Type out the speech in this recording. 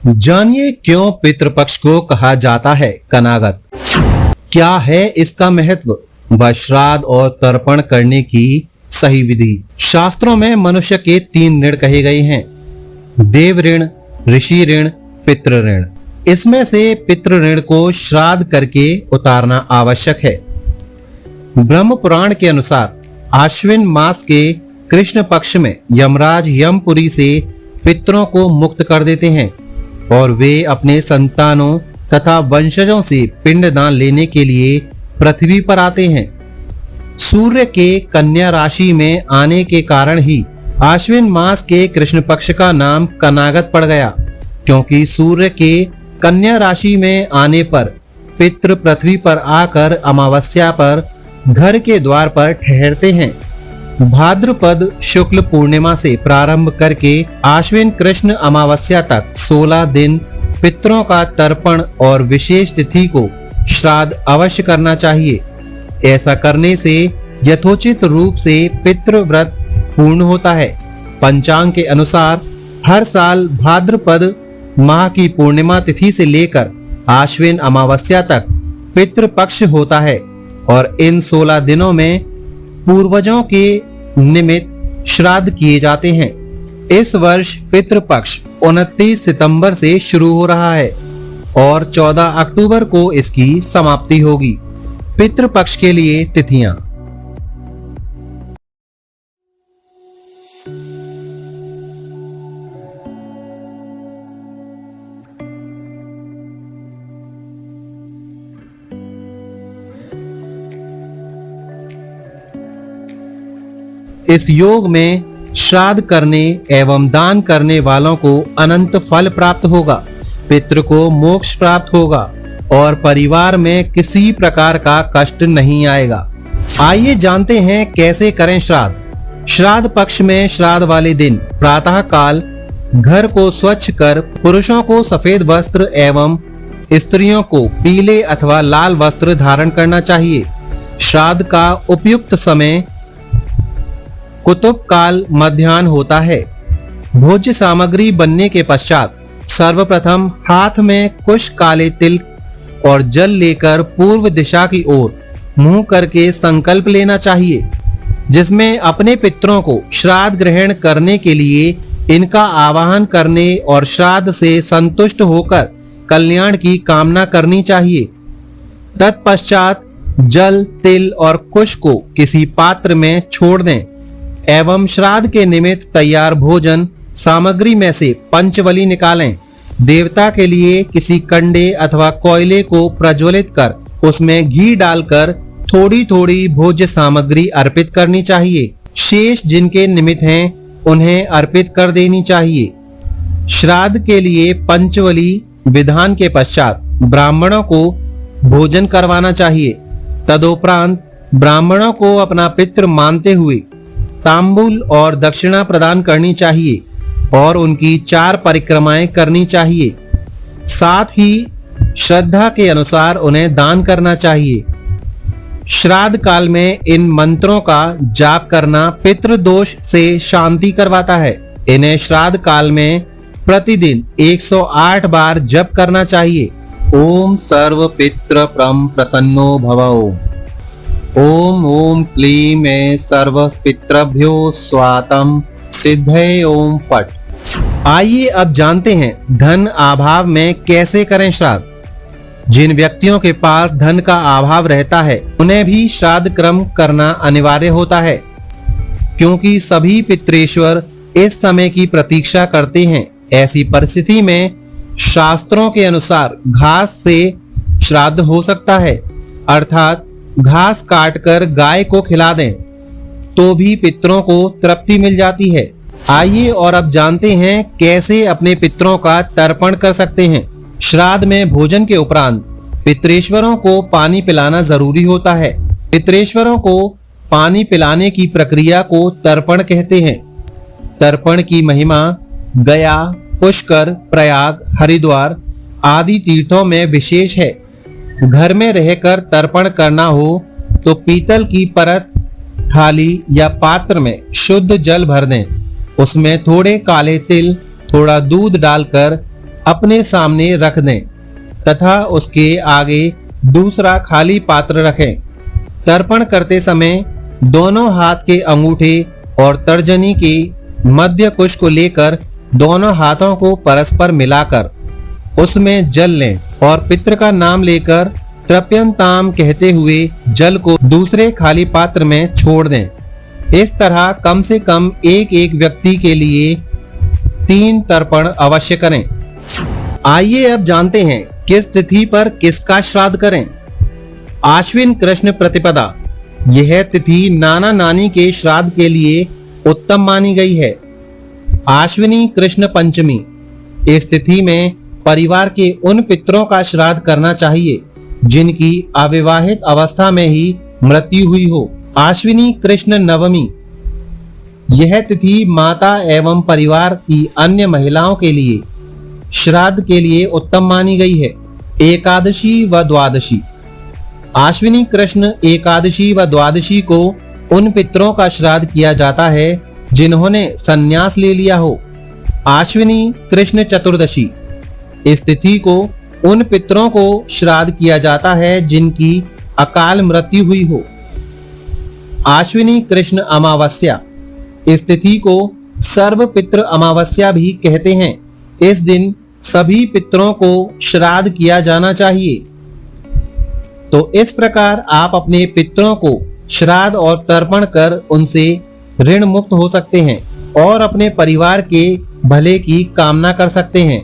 जानिए क्यों पितृपक्ष को कहा जाता है कनागत। क्या है इसका महत्व व श्राद्ध और तर्पण करने की सही विधि। शास्त्रों में मनुष्य के 3 ऋण कहे गए हैं, देव ऋण, ऋषि ऋण, पितृ ऋण। इसमें से पितृ ऋण को श्राद्ध करके उतारना आवश्यक है। ब्रह्म पुराण के अनुसार आश्विन मास के कृष्ण पक्ष में यमराज यमपुरी से पितरों को मुक्त कर देते हैं और वे अपने संतानों तथा वंशजों से पिंडदान लेने के लिए पृथ्वी पर आते हैं। सूर्य के कन्या राशि में आने के कारण ही आश्विन मास के कृष्ण पक्ष का नाम कनागत पड़ गया, क्योंकि सूर्य के कन्या राशि में आने पर पितृ पृथ्वी पर आकर अमावस्या पर घर के द्वार पर ठहरते हैं। भाद्रपद शुक्ल पूर्णिमा से प्रारंभ करके आश्विन कृष्ण अमावस्या तक 16 दिन पितरों का तर्पण और विशेष तिथि को श्राद्ध अवश्य करना चाहिए। ऐसा करने से यथोचित रूप से पितृव्रत पूर्ण होता है। पंचांग के अनुसार हर साल भाद्रपद माह की पूर्णिमा तिथि से लेकर आश्विन अमावस्या तक पितृपक्ष होता है और इन 16 दिनों में पूर्वजों के निमित्त श्राद्ध किए जाते हैं। इस वर्ष पितृपक्ष 29 सितंबर से शुरू हो रहा है और 14 अक्टूबर को इसकी समाप्ति होगी। पितृपक्ष के लिए तिथियां। इस योग में श्राद्ध करने एवं दान करने वालों को अनंत फल प्राप्त होगा, पितृ को मोक्ष प्राप्त होगा और परिवार में किसी प्रकार का कष्ट नहीं आएगा। आइए जानते हैं कैसे करें श्राद्ध। श्राद्ध पक्ष में श्राद्ध वाले दिन प्रातः काल घर को स्वच्छ कर पुरुषों को सफेद वस्त्र एवं स्त्रियों को पीले अथवा लाल वस्त्र धारण करना चाहिए। श्राद्ध का उपयुक्त समय कुतुब काल मध्याह्न होता है। भोज्य सामग्री बनने के पश्चात सर्वप्रथम हाथ में कुछ काले तिल और जल लेकर पूर्व दिशा की ओर मुंह करके संकल्प लेना चाहिए, जिसमें अपने पितरों को श्राद्ध ग्रहण करने के लिए इनका आवाहन करने और श्राद्ध से संतुष्ट होकर कल्याण की कामना करनी चाहिए। तत्पश्चात जल, तिल और कुश को किसी पात्र में छोड़ दें एवं श्राद्ध के निमित्त तैयार भोजन सामग्री में से पंचवली निकालें। देवता के लिए किसी कंडे अथवा कोयले को प्रज्वलित कर उसमें घी डालकर थोड़ी थोड़ी भोज्य सामग्री अर्पित करनी चाहिए। शेष जिनके निमित्त हैं उन्हें अर्पित कर देनी चाहिए। श्राद्ध के लिए पंचवली विधान के पश्चात ब्राह्मणों को भोजन करवाना चाहिए। तदोपरांत ब्राह्मणों को अपना पितृ मानते हुए तांबूल और दक्षिणा प्रदान करनी चाहिए और उनकी 4 परिक्रमाएं करनी चाहिए। साथ ही श्रद्धा के अनुसार उन्हें दान करना चाहिए। श्राद्ध काल में इन मंत्रों का जाप करना पितृदोष से शांति करवाता है। इन्हें श्राद्ध काल में प्रतिदिन 108 बार जप करना चाहिए। ओम सर्व पितृ प्रम प्रसन्नो भवो। ओम ओम क्लीं ऐं सर्व पितृभ्यो स्वातम सिद्धये ओम फट। आइए अब जानते हैं धन अभाव में कैसे करें श्राद्ध। जिन व्यक्तियों के पास धन का अभाव रहता है उन्हें भी श्राद्ध कर्म करना अनिवार्य होता है, क्योंकि सभी पितृेश्वर इस समय की प्रतीक्षा करते हैं। ऐसी परिस्थिति में शास्त्रों के अनुसार घास से श्राद्ध हो सकता है, अर्थात घास काटकर गाय को खिला दें तो भी पितरों को तृप्ति मिल जाती है। आइए और अब जानते हैं कैसे अपने पितरों का तर्पण कर सकते हैं। श्राद्ध में भोजन के उपरांत पितरेश्वरों को पानी पिलाना जरूरी होता है। पितरेश्वरों को पानी पिलाने की प्रक्रिया को तर्पण कहते हैं। तर्पण की महिमा गया, पुष्कर, प्रयाग, हरिद्वार आदि तीर्थों में विशेष है। घर में रहकर तर्पण करना हो तो पीतल की परत, थाली या पात्र में शुद्ध जल भर दें। उसमें थोड़े काले तिल, थोड़ा दूध डालकर अपने सामने रख दें तथा उसके आगे दूसरा खाली पात्र रखें। तर्पण करते समय दोनों हाथ के अंगूठे और तर्जनी के मध्य कुश को लेकर दोनों हाथों को परस्पर मिलाकर उसमें जल लें और पितृ का नाम लेकर तृप्यंताम कहते हुए जल को दूसरे खाली पात्र में छोड़ दें। इस तरह कम से कम एक एक व्यक्ति के लिए 3 तर्पण अवश्य करें। आइए अब जानते हैं किस तिथि पर किसका श्राद्ध करें। आश्विन कृष्ण प्रतिपदा, यह तिथि नाना नानी के श्राद्ध के लिए उत्तम मानी गई है। आश्विनी कृष्ण पंचमी, इस तिथि में परिवार के उन पितरों का श्राद्ध करना चाहिए जिनकी अविवाहित अवस्था में ही मृत्यु हुई हो। आश्विनी कृष्ण नवमी, यह तिथि माता एवं परिवार की अन्य महिलाओं के लिए श्राद्ध के लिए उत्तम मानी गई है। एकादशी व द्वादशी, आश्विनी कृष्ण एकादशी व द्वादशी को उन पितरों का श्राद्ध किया जाता है जिन्होंने संन्यास ले लिया हो। आश्विनी कृष्ण चतुर्दशी, इस तिथि को उन पितरों को श्राद्ध किया जाता है जिनकी अकाल मृत्यु हुई हो। आश्विनी कृष्ण अमावस्या, इस तिथि को सर्व पितृ अमावस्या भी कहते हैं। इस दिन सभी पितरों को श्राद्ध किया जाना चाहिए। तो इस प्रकार आप अपने पितरों को श्राद्ध और तर्पण कर उनसे ऋण मुक्त हो सकते हैं और अपने परिवार के भले की कामना कर सकते हैं।